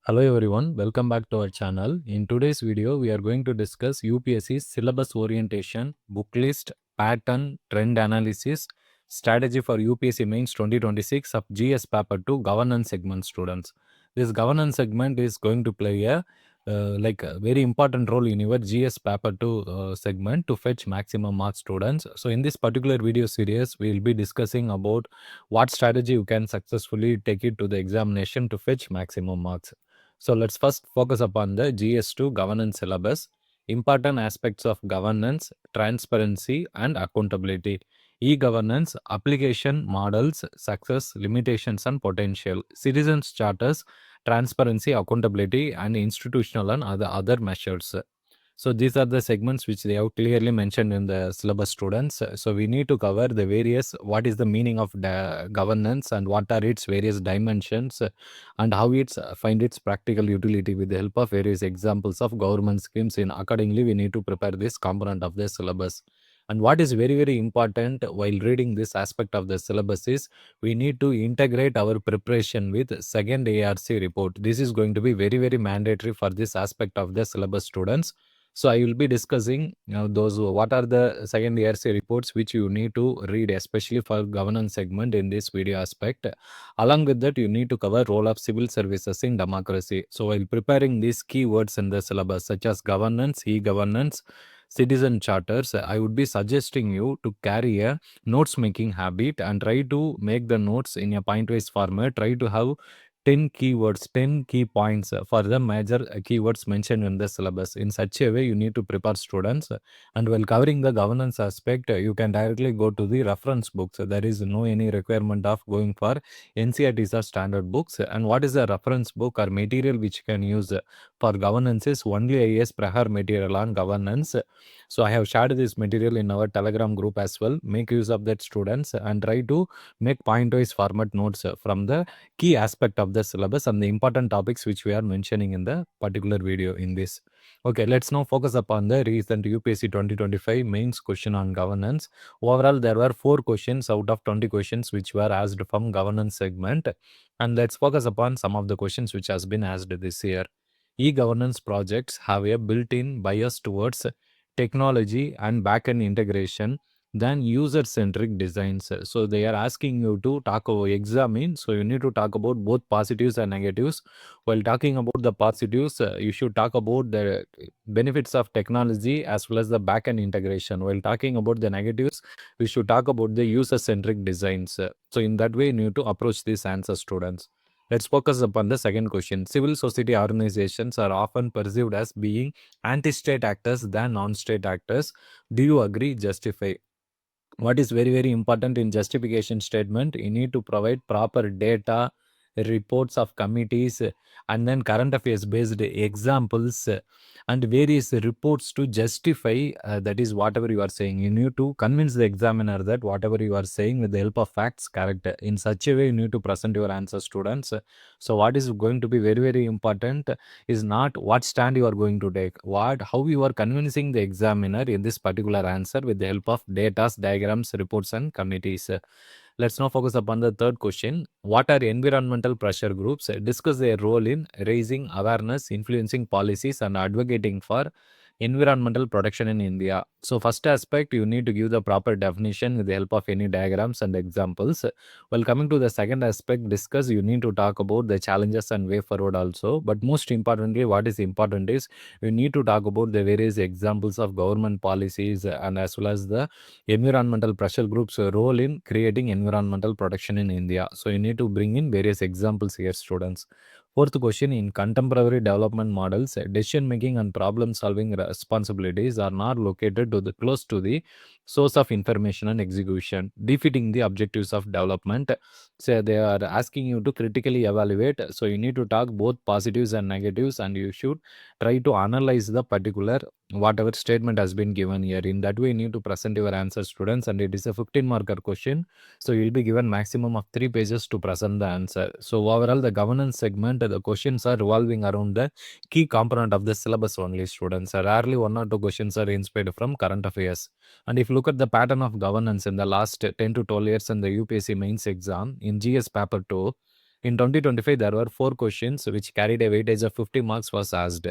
Hello everyone, welcome back to our channel. In today's video, we are going to discuss UPSC's syllabus orientation, book list, pattern, trend analysis, strategy for UPSC Mains 2026 of GS Paper 2 governance segment students. This governance segment is going to play a very important role in your GS Paper 2 segment to fetch maximum marks students. So in this particular video series, we will be discussing about what strategy you can successfully take it to the examination to fetch maximum marks. So let's first focus upon the GS2 governance syllabus, important aspects of governance, transparency, and accountability. E-governance, application, models, success, limitations, and potential. Citizens charters, transparency, accountability, and institutional and other measures. So these are the segments which they have clearly mentioned in the syllabus students. So we need to cover the various, what is the meaning of the governance and what are its various dimensions and how it's find its practical utility with the help of various examples of government schemes. In accordingly, we need to prepare this component of the syllabus. And what is very important while reading this aspect of the syllabus is we need to integrate our preparation with second ARC report. This is going to be very mandatory for this aspect of the syllabus students. So I will be discussing those what are the second ERC reports which you need to read, especially for governance segment in this video aspect. Along with that, you need to cover role of civil services in democracy. So while preparing these keywords in the syllabus such as governance, e-governance, citizen charters, I would be suggesting you to carry a notes making habit and try to make the notes in a point-wise format. Try to have 10 keywords, 10 key points for the major keywords mentioned in the syllabus. In such a way, you need to prepare students. And while covering the governance aspect, you can directly go to the reference books. There is no any requirement of going for NCERTs or standard books. And what is a reference book or material which you can use for governance is only IAS Prahar material on governance. So I have shared this material in our Telegram group as well. Make use of that, students, and try to make point-wise format notes from the key aspect of the syllabus and the important topics which we are mentioning in the particular video in this. Okay, let's now focus upon the recent UPSC 2025 mains question on governance. Overall, there were 4 questions out of 20 questions which were asked from governance segment. And let's focus upon some of the questions which has been asked this year. E-governance projects have a built-in bias towards technology and backend integration than user-centric designs. So they are asking you to talk about examine. So you need to talk about both positives and negatives. While talking about the positives, you should talk about the benefits of technology as well as the backend integration. While talking about the negatives, we should talk about the user-centric designs. So in that way, you need to approach these answers, students. Let's focus upon the second question. Civil society organizations are often perceived as being anti-state actors than non-state actors. Do you agree? Justify. What is very important in justification statement, you need to provide proper data, reports of committees, and then current affairs based examples, and various reports to justify that is whatever you are saying. You need to convince the examiner that whatever you are saying with the help of facts correct. In such a way, you need to present your answer, students. So what is going to be very important is not what stand you are going to take, how you are convincing the examiner in this particular answer with the help of data, diagrams, reports, and committees. Let's now focus upon the third question. What are environmental pressure groups? Discuss their role in raising awareness, influencing policies, and advocating for environmental protection in India. So first aspect, you need to give the proper definition with the help of any diagrams and examples. While coming to the second aspect, discuss, you need to talk about the challenges and way forward also. But most importantly, what is important is you need to talk about the various examples of government policies and as well as the environmental pressure groups role in creating environmental protection in India. So you need to bring in various examples here, students. Fourth question, in contemporary development models, decision making and problem solving responsibilities are not located to the close to the source of information and execution, defeating the objectives of development. So they are asking you to critically evaluate. So you need to talk both positives and negatives, and you should try to analyze the particular whatever statement has been given here. In that way, you need to present your answer, students, and it is a 15 marker question. So you'll be given maximum of 3 pages to present the answer. So overall, the governance segment, the questions are revolving around the key component of the syllabus only, students. Rarely 1 or 2 questions are inspired from current affairs. And if you look at the pattern of governance in the last 10 to 12 years in the UPSC mains exam in GS paper 2, In 2025, there were 4 questions which carried a weightage of 50 marks was asked.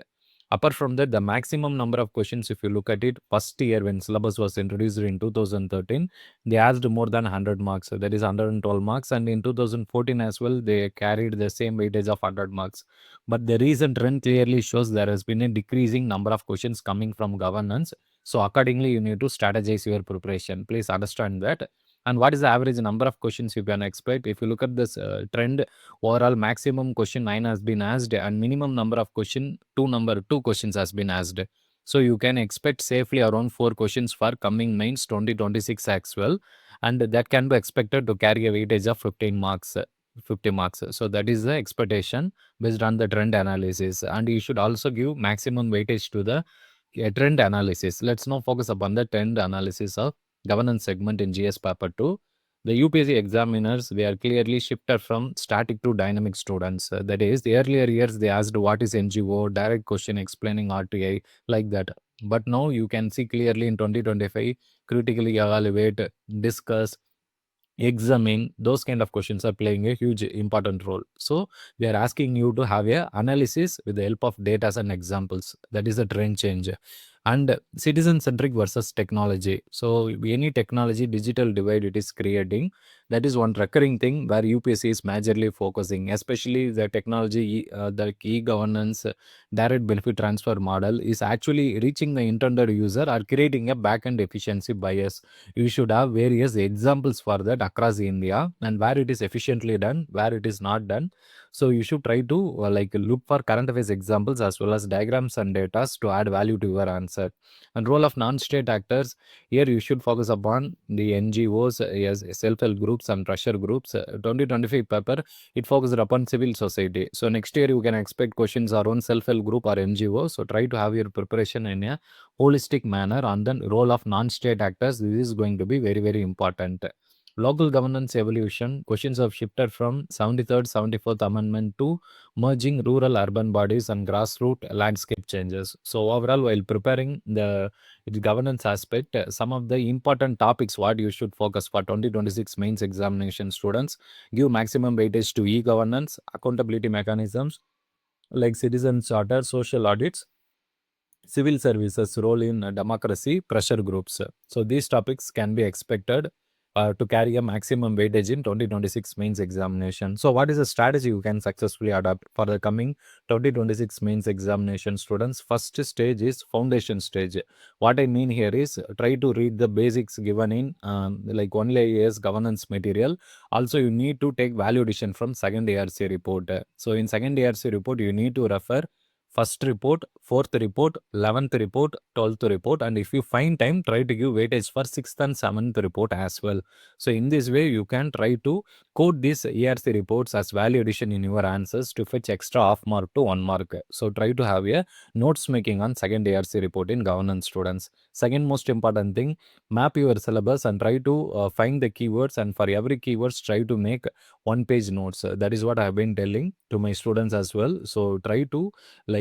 Apart from that, the maximum number of questions, if you look at it, first year when syllabus was introduced in 2013, they asked more than 100 marks. So that is 112 marks. And in 2014 as well, they carried the same weightage of 100 marks. But the recent trend clearly shows there has been a decreasing number of questions coming from governance. So accordingly, you need to strategize your preparation. Please understand that. And what is the average number of questions you can expect? If you look at this trend, overall maximum question 9 has been asked and minimum number of question 2 questions has been asked. So you can expect safely around 4 questions for coming mains 2026 as well, and that can be expected to carry a weightage of 15 marks. 50 marks. So that is the expectation based on the trend analysis, and you should also give maximum weightage to the trend analysis. Let's now focus upon the trend analysis of governance segment in GS paper 2. The UPSC examiners, they are clearly shifted from static to dynamic students. That is, the earlier years they asked what is NGO, direct question explaining RTI, like that. But now you can see clearly in 2025, critically evaluate, discuss, examine, those kind of questions are playing a huge important role. So we are asking you to have a analysis with the help of data and examples. That is a trend change. And citizen centric versus technology. So any technology digital divide it is creating, that is one recurring thing where UPSC is majorly focusing, especially the technology, the e-governance, direct benefit transfer model is actually reaching the intended user or creating a back-end efficiency bias. You should have various examples for that across India, and where it is efficiently done, where it is not done. So you should try to look for current affairs examples as well as diagrams and data to add value to your answer. And role of non-state actors, here you should focus upon the NGOs, yes, self-help groups and pressure groups. 2025 paper, it focused upon civil society. So next year you can expect questions around self-help group or NGO. So try to have your preparation in a holistic manner. And then role of non-state actors, this is going to be very, very important. Local governance evolution, questions have shifted from 73rd, 74th Amendment to merging rural urban bodies and grassroots landscape changes. So overall, while preparing the governance aspect, some of the important topics what you should focus for 2026 mains examination students, give maximum weightage to e-governance, accountability mechanisms like citizen charter, social audits, civil services role in democracy, pressure groups. So these topics can be expected to carry a maximum weightage in 2026 mains examination. So what is the strategy you can successfully adopt for the coming 2026 mains examination students? First stage is foundation stage. What I mean here is try to read the basics given in like only year's governance material. Also, you need to take value addition from second ARC report. So in second ARC report, you need to refer first report, fourth report, 11th report, 12th report, and if you find time, try to give weightage for 6th and 7th report as well. So in this way, you can try to code these ARC reports as value addition in your answers to fetch extra half mark to 1 mark. So try to have a notes making on second ARC report in governance students. Second most important thing, map your syllabus and try to find the keywords, and for every keywords, try to make 1-page notes. That is what I have been telling to my students as well. So try to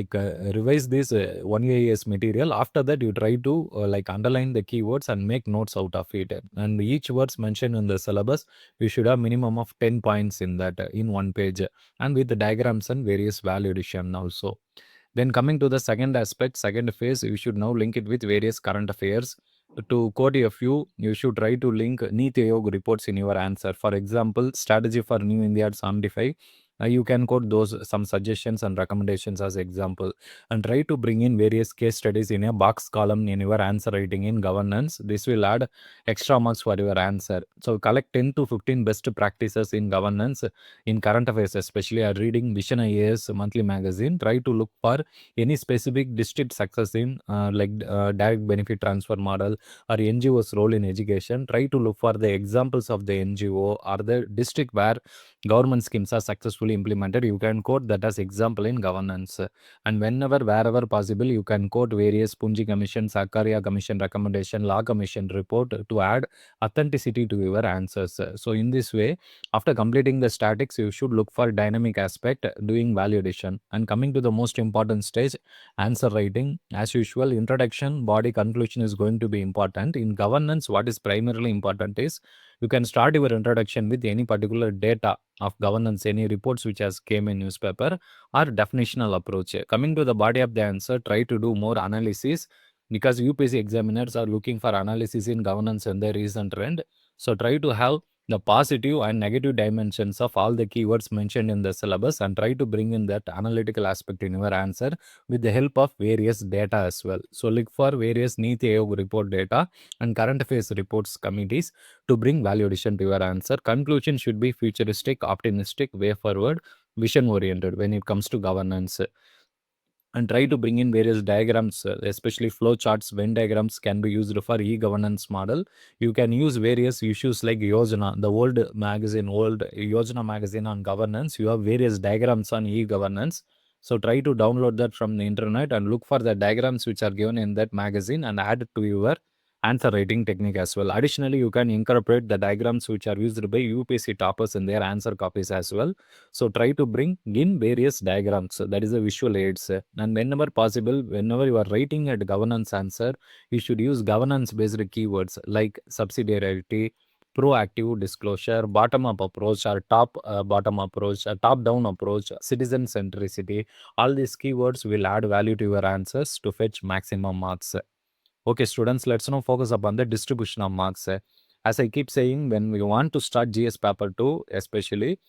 revise this 1AS material. After that, you try to underline the keywords and make notes out of it. And each words mentioned in the syllabus, you should have minimum of 10 points in that in 1 page, and with the diagrams and various value addition also. Then coming to the second aspect, second phase, you should now link it with various current affairs. To quote a few, you should try to link NITI Aayog reports in your answer. For example, strategy for New India 75. You can quote those some suggestions and recommendations as example, and try to bring in various case studies in a box column in your answer writing in governance. This will add extra marks for your answer. So collect 10 to 15 best practices in governance in current affairs, especially reading Vision IAS monthly magazine. Try to look for any specific district success in direct benefit transfer model or NGO's role in education. Try to look for the examples of the NGO or the district where government schemes are successfully implemented. You can quote that as example in governance. And wherever possible, you can quote various Punji Commission, Sakaria Commission recommendation, Law Commission report to add authenticity to your answers. So in this way, after completing the statics, you should look for dynamic aspect, doing value addition. And coming to the most important stage, answer writing. As usual, introduction, body, conclusion is going to be important. In governance, what is primarily important is You can start your introduction with any particular data of governance, any reports which has came in newspaper, or definitional approach. Coming to the body of the answer, try to do more analysis because UPSC examiners are looking for analysis in governance and the recent trend. So try to have the positive and negative dimensions of all the keywords mentioned in the syllabus and try to bring in that analytical aspect in your answer with the help of various data as well. So look for various NITI Aayog report data and current affairs reports committees to bring value addition to your answer. Conclusion should be futuristic, optimistic, way forward, vision oriented when it comes to governance, and try to bring in various diagrams, especially flow charts. Venn diagrams can be used for e-governance model. You can use various issues like Yojana, the old Yojana magazine on governance. You have various diagrams on e-governance. So try to download that from the internet and look for the diagrams which are given in that magazine and add it to your answer writing technique as well. Additionally, you can incorporate the diagrams which are used by UPSC toppers in their answer copies as well. So try to bring in various diagrams. That is a visual aids. And whenever possible, whenever you are writing a governance answer, you should use governance based keywords like subsidiarity, proactive disclosure, bottom up approach, or top bottom approach, top down approach, citizen centricity. All these keywords will add value to your answers to fetch maximum marks. Okay, students, let's now focus upon the distribution of marks. As I keep saying, when we want to start GS paper 2, especially,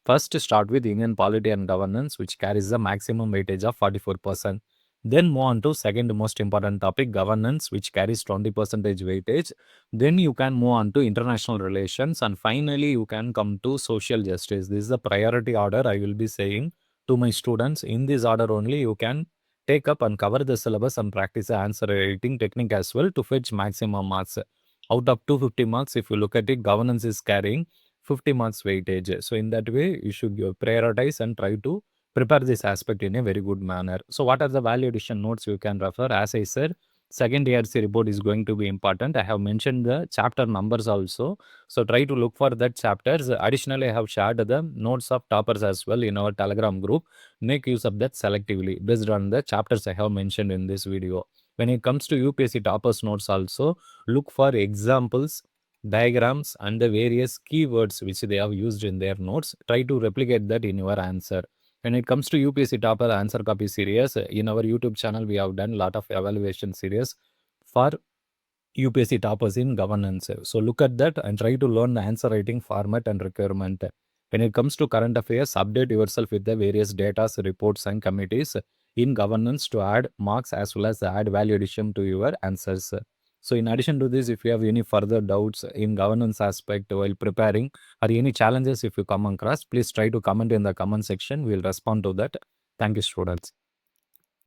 first start with Indian polity and governance, which carries the maximum weightage of 44%. Then move on to second most important topic, governance, which carries 20% weightage. Then you can move on to international relations, and finally you can come to social justice. This is the priority order I will be saying to my students. In this order only you can take up and cover the syllabus and practice the answer writing technique as well to fetch maximum marks. Out of 250 marks, if you look at it, governance is carrying 50 marks weightage. So in that way, you should prioritize and try to prepare this aspect in a very good manner. So what are the value addition notes you can refer? As I said, second ARC report is going to be important. I have mentioned the chapter numbers also. So try to look for that chapters. Additionally, I have shared the notes of toppers as well in our Telegram group. Make use of that selectively based on the chapters I have mentioned in this video. When it comes to UPSC toppers notes also, look for examples, diagrams, and the various keywords which they have used in their notes. Try to replicate that in your answer. When it comes to UPSC topper answer copy series, in our YouTube channel, we have done a lot of evaluation series for UPSC toppers in governance. So look at that and try to learn the answer writing format and requirement. When it comes to current affairs, update yourself with the various data, reports, and committees in governance to add marks as well as add value addition to your answers. So in addition to this, if you have any further doubts in governance aspect while preparing or any challenges if you come across, please try to comment in the comment section. We'll respond to that. Thank you, students.